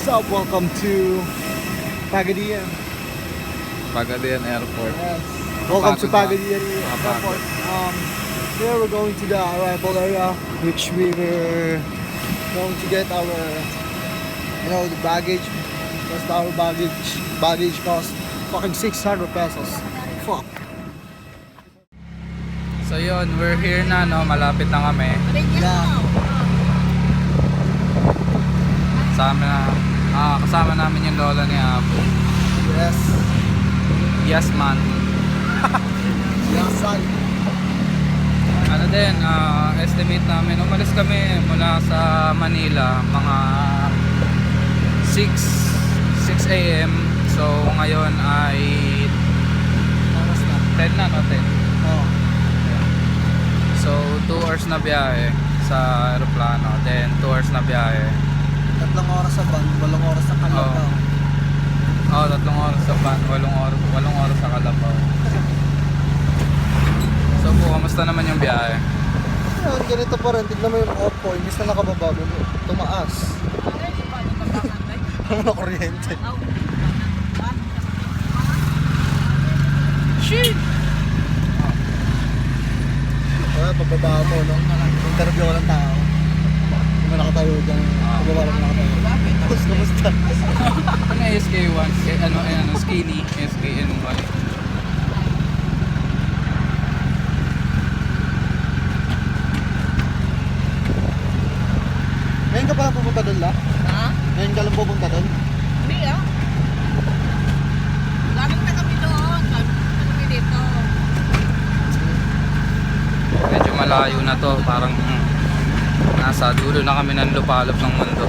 What's up? Welcome to Pagadian. Pagadian Airport. Yes. Welcome to Pagadian Mapagod. Airport. Here we're going to the arrival area, which we were going to get our, the baggage. Just our baggage cost fucking 600 pesos. Fuck. So yun, we're here na, no? Malapit na kami. Yeah. Kasama namin yung lola ni Apo. Yes. Yes man. Yes, son. Ano din, estimate namin, umalis kami mula sa Manila mga 6 a.m. So ngayon ay Oras na. 10 na, no? 10. Oh. So 2 hours na biyahe sa aeroplano, then 2 hours na biyahe. 3 oras sa van, 8 oras sa Calabao. Oh, 3 oras sa van, 8 oras sa Calabao. So po, kamusta naman yung biyahe? Ayun, ganito pa rin. Tignan mo yung Oppo, imbis na nakababa mo, tumaas. Ano na kuryente? Shit! Pababa mo, no? Interview ko ng tao. Kung may nakatayo dyan, pababa lang nakatayo. Tapos, kamusta? Ano SK1? Skinny, SKNY. Ngayon ka pala pupunta doon, La? Ha? Ngayon ka lang pupunta doon? Hindi ah. Galing na kami doon. Galing na kami dito. Medyo malayo na to, parang nasa dulo na kami ng lupalop ng mundo.